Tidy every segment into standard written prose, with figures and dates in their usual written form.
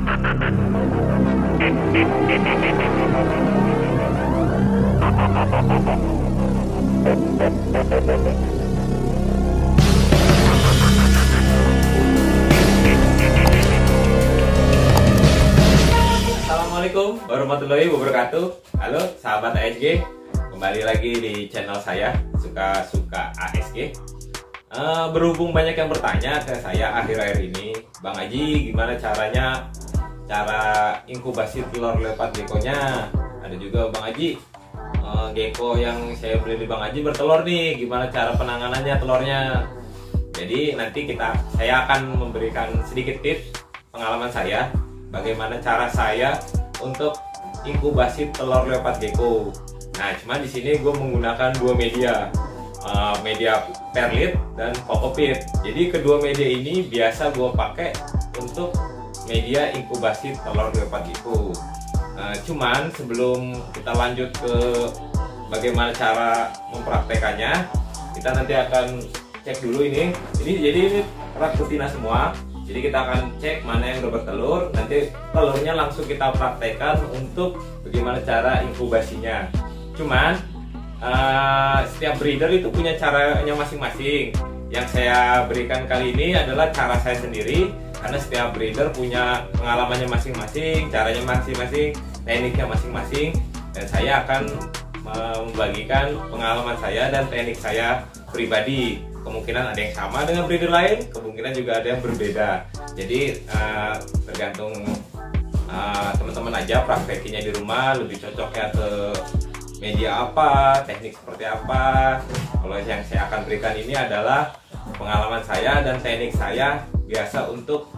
Assalamualaikum warahmatullahi wabarakatuh. Halo sahabat ASG, kembali lagi di channel saya Suka-Suka ASG. Berhubung banyak yang bertanya ke saya akhir-akhir ini, Bang Aji gimana cara inkubasi telur leopard gecko-nya. Ada juga Bang Aji, gecko yang saya beli di Bang Aji bertelur nih, gimana cara penanganannya telurnya. Jadi nanti saya akan memberikan sedikit tips pengalaman saya, bagaimana cara saya untuk inkubasi telur leopard gecko. Nah, cuman di sini gue menggunakan dua media, media perlit dan kokopit. Jadi kedua media ini biasa gue pakai untuk media inkubasi telur leopard gecko. Cuman sebelum kita lanjut ke bagaimana cara mempraktekannya, kita nanti akan cek dulu ini. Jadi ini rak betina semua. Jadi kita akan cek mana yang udah bertelur. Nanti telurnya langsung kita praktekkan untuk bagaimana cara inkubasinya. Cuman setiap breeder itu punya caranya masing-masing. Yang saya berikan kali ini adalah cara saya sendiri, karena setiap breeder punya pengalamannya masing-masing, caranya masing-masing, tekniknya masing-masing, dan saya akan membagikan pengalaman saya dan teknik saya pribadi. Kemungkinan ada yang sama dengan breeder lain, kemungkinan juga ada yang berbeda. Jadi tergantung teman-teman aja praktekinya di rumah, lebih cocoknya ke media apa, teknik seperti apa. Kalau yang saya akan berikan ini adalah pengalaman saya dan teknik saya biasa untuk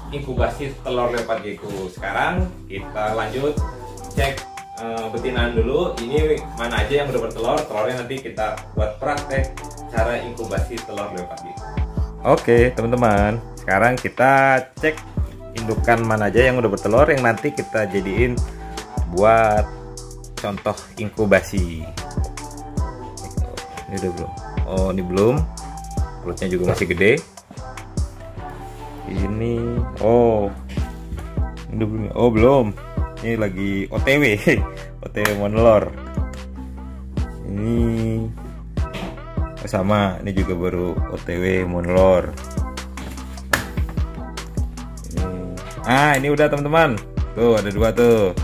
inkubasi telur leopard gecko. Sekarang kita lanjut cek betinaan dulu. Ini mana aja yang udah bertelur, telurnya nanti kita buat praktek cara inkubasi telur leopard gecko. Oke teman-teman, sekarang kita cek indukan mana aja yang udah bertelur, yang nanti kita jadiin buat contoh inkubasi. Ini udah belum? Oh, ini belum. Perutnya juga masih gede. Ini belum. Oh, belum. Ini lagi OTW. OTW mau nelor. Ini sama, ini juga baru OTW mau nelor. Ini udah teman-teman. Tuh, ada dua tuh.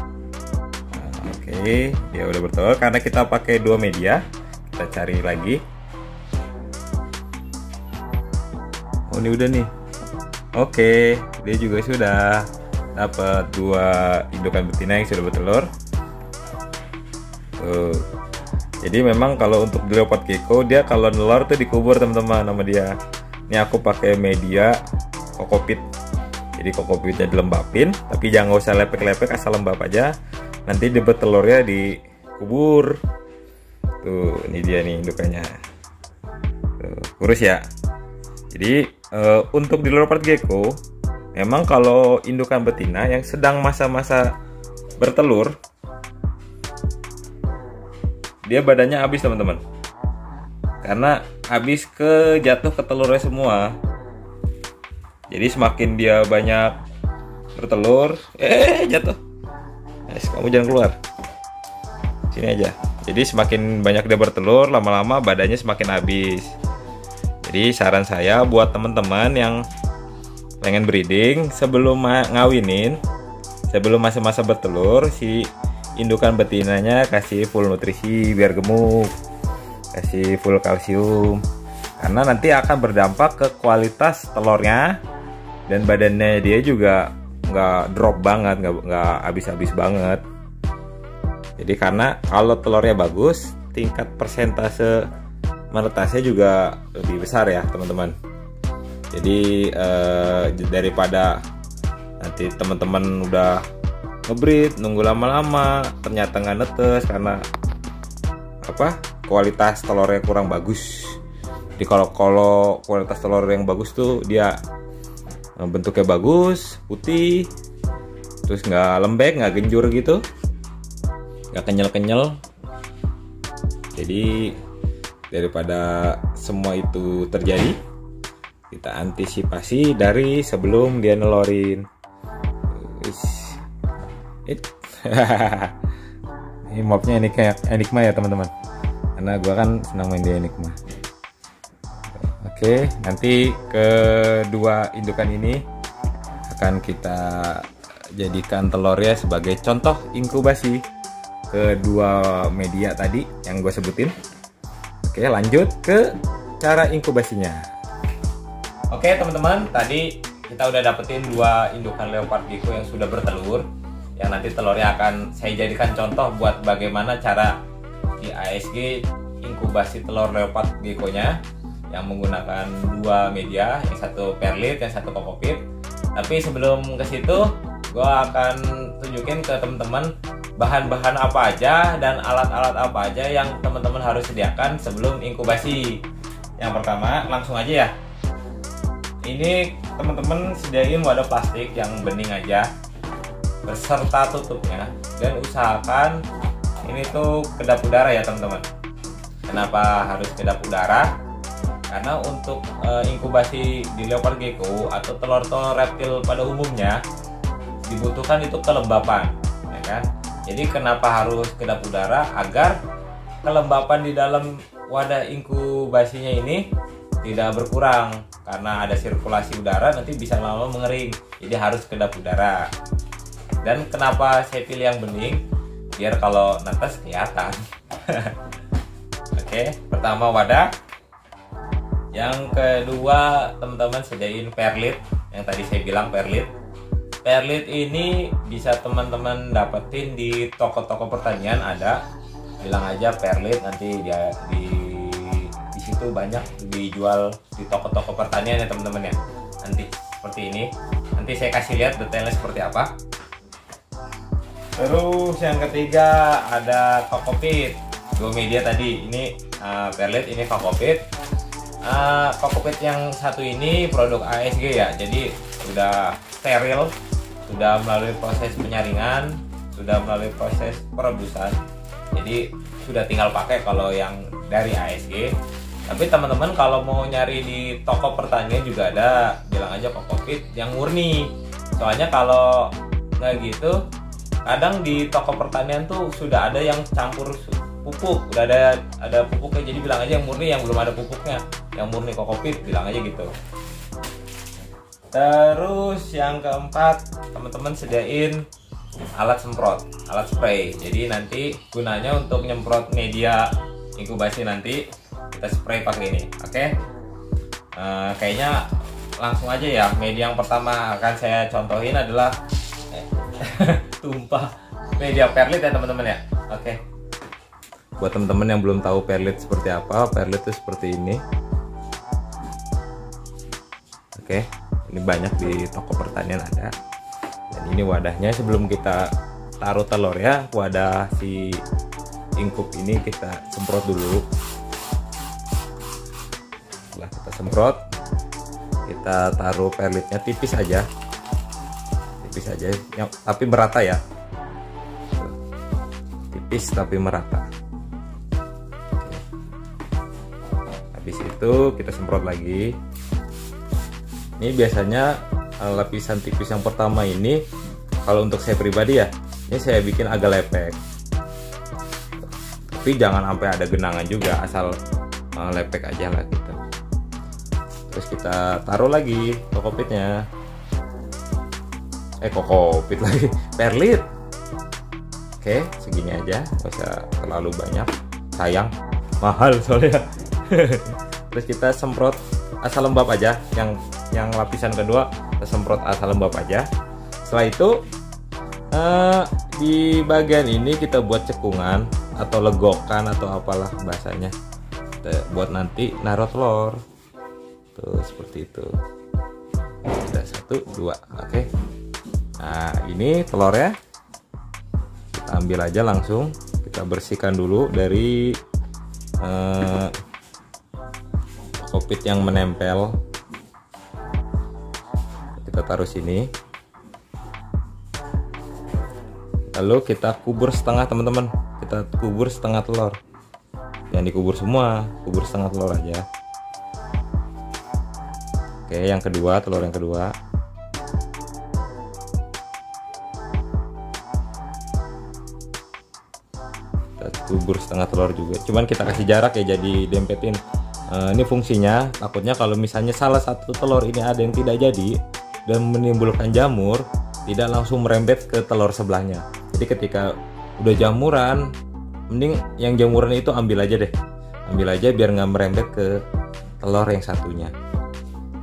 Oke, dia udah bertelur karena kita pakai dua media. Kita cari lagi. Oh, ini udah nih. Oke, dia juga sudah dapat dua indukan betina yang sudah bertelur. Tuh. Jadi memang kalau untuk di leopard gecko, dia kalau nelor tuh dikubur teman-teman sama dia. Ini aku pakai media kokopit. Jadi kokopitnya dilembapin, tapi jangan usah lepek-lepek, asal lembab aja. Nanti dia bertelurnya dikubur. Tuh, ini dia nih indukannya. Tuh, kurus ya. Jadi untuk di leopard gecko, memang kalau indukan betina yang sedang masa-masa bertelur, dia badannya habis teman-teman, karena habis jatuh ke telurnya semua. Jadi semakin dia banyak bertelur, jatuh. Kamu jangan keluar, sini aja. Jadi semakin banyak dia bertelur, lama-lama badannya semakin habis. Jadi saran saya buat teman-teman yang pengen breeding, sebelum ngawinin, sebelum masa-masa bertelur, si indukan betinanya kasih full nutrisi biar gemuk, kasih full kalsium, karena nanti akan berdampak ke kualitas telurnya, dan badannya dia juga nggak drop banget, nggak habis-habis banget. Jadi karena kalau telurnya bagus, tingkat persentase menetasnya juga lebih besar ya teman-teman. Jadi daripada nanti teman-teman udah ngebreed nunggu lama-lama ternyata nggak netes karena kualitas telurnya kurang bagus. Jadi kalau kualitas telur yang bagus tuh dia bentuknya bagus, putih, terus nggak lembek, nggak genjur gitu, nggak kenyal-kenyal. Jadi daripada semua itu terjadi, kita antisipasi dari sebelum dia nelorin. Ini mobnya Enigma ya teman-teman, karena gua kan senang main di Enigma. Oke, nanti kedua indukan ini akan kita jadikan telurnya sebagai contoh inkubasi kedua media tadi yang gue sebutin. Oke, lanjut ke cara inkubasinya. Oke teman-teman, tadi kita udah dapetin dua indukan leopard gecko yang sudah bertelur, yang nanti telurnya akan saya jadikan contoh buat bagaimana cara di ASG inkubasi telur leopard gecko-nya yang menggunakan dua media, yang satu perlit, yang satu kokopit. Tapi sebelum ke situ, gue akan tunjukin ke teman-teman bahan-bahan apa aja dan alat-alat apa aja yang teman-teman harus sediakan sebelum inkubasi. Yang pertama, langsung aja ya. Ini teman-teman sediain wadah plastik yang bening aja, beserta tutupnya, dan usahakan ini tuh kedap udara ya teman-teman. Kenapa harus kedap udara? Karena untuk inkubasi di leopard gecko atau telur-telur reptil pada umumnya dibutuhkan itu kelembapan, ya kan? Jadi kenapa harus kedap udara? Agar kelembapan di dalam wadah inkubasinya ini tidak berkurang, karena ada sirkulasi udara nanti bisa lama mengering. Jadi harus kedap udara. Dan kenapa saya pilih yang bening? Biar kalau netes kelihatan. Oke, pertama wadah. Yang kedua, teman-teman sediain perlit, yang tadi saya bilang perlit. Perlit ini bisa teman-teman dapetin di toko-toko pertanian ada. Bilang aja perlit, nanti dia di situ banyak dijual di toko-toko pertanian ya teman-teman ya. Nanti seperti ini. Nanti saya kasih lihat detailnya seperti apa. Terus yang ketiga ada kokopit. Dua media tadi, ini perlit, ini kokopit. Kokopit yang satu ini produk ASG ya, jadi sudah steril, sudah melalui proses penyaringan, sudah melalui proses perebusan, jadi sudah tinggal pakai kalau yang dari ASG. Tapi teman-teman kalau mau nyari di toko pertanian juga ada, bilang aja kokopit yang murni. Soalnya kalau nggak gitu, kadang di toko pertanian tuh sudah ada yang campur pupuk, udah ada pupuknya, jadi bilang aja yang murni, yang belum ada pupuknya, yang murni kokopit, bilang aja gitu. Terus yang keempat, teman-teman sediain alat semprot, alat spray. Jadi nanti gunanya untuk nyemprot media inkubasi, nanti kita spray pakai ini. Oke. Kayaknya langsung aja ya. Media yang pertama akan saya contohin adalah tumpah media perlit ya teman-teman ya. Oke. Buat teman-teman yang belum tahu perlit seperti apa, perlit itu seperti ini. Oke, ini banyak di toko pertanian ada. Dan ini wadahnya, sebelum kita taruh telur ya, wadah si ingkub ini kita semprot dulu. Setelah kita semprot, kita taruh perlitnya tipis aja, tapi merata ya, tipis tapi merata. Habis itu kita semprot lagi. Ini biasanya lapisan tipis yang pertama ini, kalau untuk saya pribadi ya, ini saya bikin agak lepek. Tapi jangan sampai ada genangan juga, asal lepek aja lah gitu. Terus kita taruh lagi kokopitnya. Kokopit lagi, perlit. Oke, segini aja, nggak usah terlalu banyak, sayang, mahal soalnya. Terus kita semprot asal lembab aja, yang lapisan kedua kita semprot asal lembab aja. Setelah itu di bagian ini kita buat cekungan atau legokan atau apalah bahasanya, kita buat nanti naruh telur tuh seperti itu. Ada 1, 2, oke. Nah ini telurnya kita ambil aja langsung, kita bersihkan dulu dari kokopit yang menempel. Kita taruh sini, lalu kita kubur setengah teman-teman. Kita kubur setengah telur, jangan dikubur semua, kubur setengah telur aja. Oke, yang kedua, telur yang kedua. kubur setengah telur juga, cuman kita kasih jarak ya, jadi dempetin. Ini fungsinya takutnya kalau misalnya salah satu telur ini ada yang tidak jadi dan menimbulkan jamur, tidak langsung merembet ke telur sebelahnya. Jadi ketika udah jamuran, mending yang jamuran itu ambil aja deh, ambil aja biar nggak merembet ke telur yang satunya.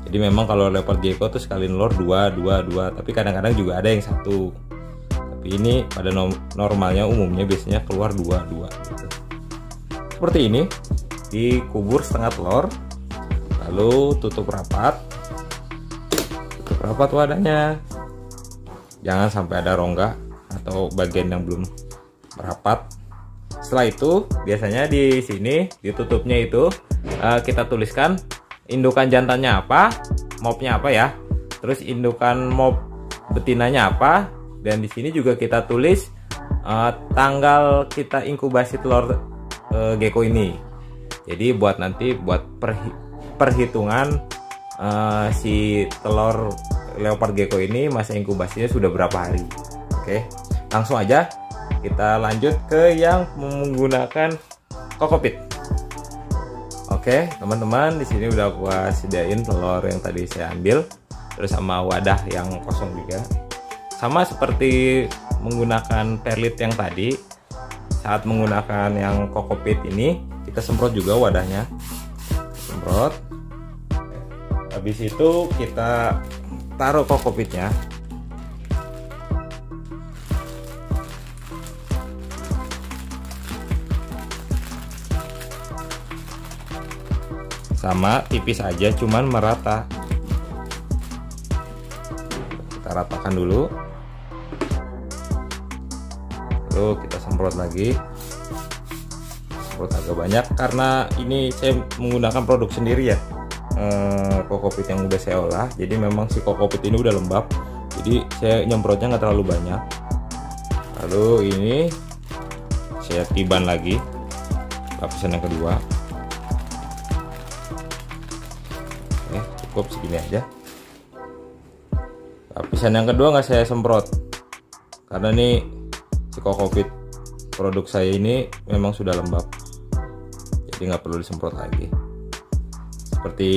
Jadi memang kalau leopard gecko tuh sekali telur dua, tapi kadang-kadang juga ada yang satu. Tapi ini pada normalnya umumnya biasanya keluar dua gitu. Seperti ini, dikubur setengah telur, lalu tutup rapat wadahnya, jangan sampai ada rongga atau bagian yang belum rapat. Setelah itu biasanya di sini ditutupnya itu kita tuliskan indukan jantannya apa, mopnya apa ya, terus indukan mop betinanya apa, dan di sini juga kita tulis tanggal kita inkubasi telur gecko ini. Jadi buat nanti buat perhitungan si telur leopard gecko ini masa inkubasinya sudah berapa hari. Oke, langsung aja kita lanjut ke yang menggunakan kokopit. Oke, teman-teman, di sini udah gua sediain telur yang tadi saya ambil, terus sama wadah yang kosong juga. Sama seperti menggunakan perlit yang tadi, saat menggunakan yang kokopit ini kita semprot juga wadahnya, semprot. Habis itu kita taruh kokopitnya. Sama tipis aja, cuman merata. Kita ratakan dulu, lalu kita semprot lagi. Semprot agak banyak karena ini saya menggunakan produk sendiri ya, kokopit yang udah saya olah. Jadi memang si kokopit ini udah lembab, jadi saya nyemprotnya nggak terlalu banyak. Lalu ini saya tiban lagi lapisan yang kedua. Oke, cukup segini aja. Lapisan yang kedua nggak saya semprot karena nih si kokopit produk saya ini memang sudah lembab, jadi nggak perlu disemprot lagi. Seperti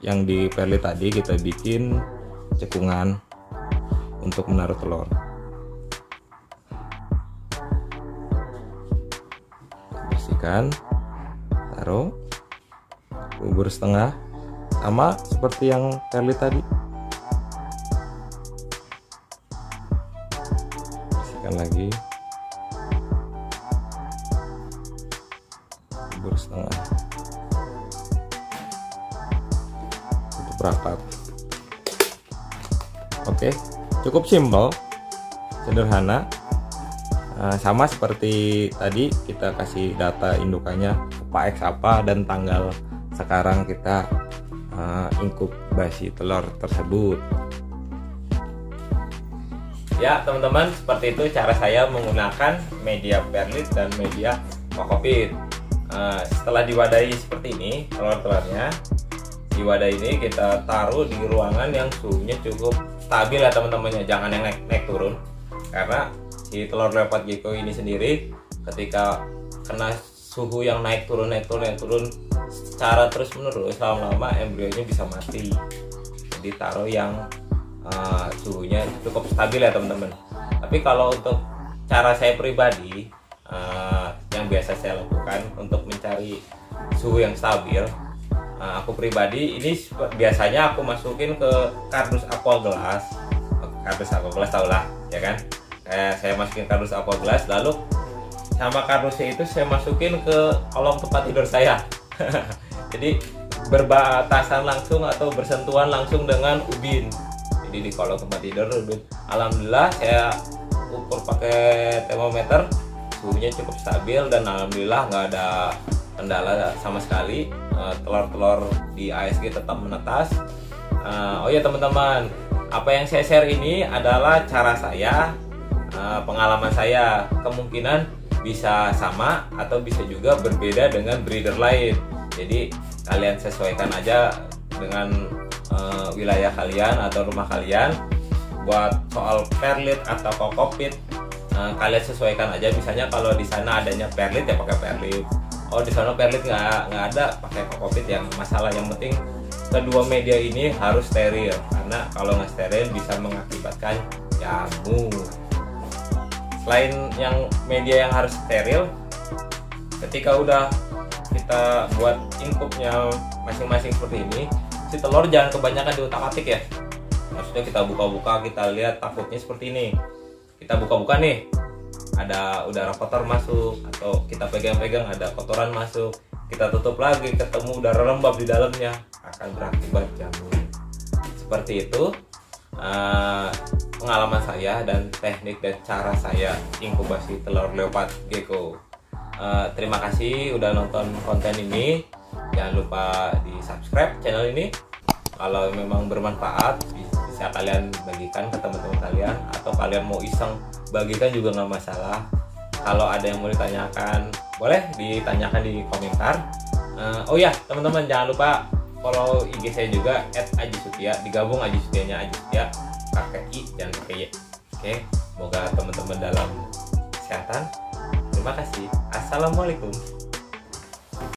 yang di perlit tadi, kita bikin cekungan untuk menaruh telur. Bersihkan, taruh, kubur setengah, sama seperti yang perlit tadi. Bersihkan lagi, kubur setengah, tutup rapat. Oke, cukup simpel, sederhana. Sama seperti tadi, kita kasih data indukannya apa X apa dan tanggal sekarang kita inkubasi telur tersebut. Ya teman-teman, seperti itu cara saya menggunakan media perlit dan media kokopit. Setelah diwadahi seperti ini telur-telurnya, di wadah ini kita taruh di ruangan yang suhunya cukup stabil ya teman-temannya, jangan yang naik turun, karena si telur leopard gecko ini sendiri ketika kena suhu yang naik turun secara terus menerus, lama-lama embrionya bisa mati. Jadi taruh yang suhunya cukup stabil ya teman-teman. Tapi kalau untuk cara saya pribadi, yang biasa saya lakukan untuk mencari suhu yang stabil, aku pribadi ini biasanya aku masukin ke kardus aqua glass. Kardus aqua glass tau lah ya kan, saya masukin kardus aqua glass, lalu sama kardusnya itu saya masukin ke kolong tempat tidur saya. Jadi berbatasan langsung atau bersentuhan langsung dengan ubin. Jadi di kolong tempat tidur ubin. Alhamdulillah saya ukur pakai termometer, suhunya cukup stabil dan alhamdulillah nggak ada kendala sama sekali. Telur-telur di ASG tetap menetas. Oh ya teman-teman, apa yang saya share ini adalah cara saya, pengalaman saya. Kemungkinan bisa sama atau bisa juga berbeda dengan breeder lain. Jadi kalian sesuaikan aja dengan wilayah kalian atau rumah kalian. Buat soal perlit atau kokopit, kalian sesuaikan aja. Misalnya kalau di sana adanya perlit ya pakai perlit, oh di sana perlit nggak ada pakai kokopit. Yang masalah yang penting kedua media ini harus steril, karena kalau nggak steril bisa mengakibatkan jamur. Selain yang media yang harus steril, ketika udah kita buat ingkupnya masing-masing seperti ini, si telur jangan kebanyakan diutak-atik ya. Maksudnya kita buka-buka, kita lihat takutnya seperti ini. Kita buka-buka nih, ada udara kotor masuk, atau kita pegang-pegang ada kotoran masuk. Kita tutup lagi, ketemu udara lembab di dalamnya, akan berakibat jamur. Seperti itu pengalaman saya dan teknik dan cara saya inkubasi telur leopard gecko. Terima kasih udah nonton konten ini. Jangan lupa di subscribe channel ini. Kalau memang bermanfaat bisa kalian bagikan ke teman-teman kalian, atau kalian mau iseng bagikan juga nggak masalah. Kalau ada yang mau ditanyakan boleh ditanyakan di komentar. Oh ya teman-teman, jangan lupa follow IG saya juga @ajisutia, digabung Ajisutianya Ajisustia pakai I dan pakai Y. Oke, semoga teman-teman dalam kesehatan. Terima kasih. Assalamualaikum.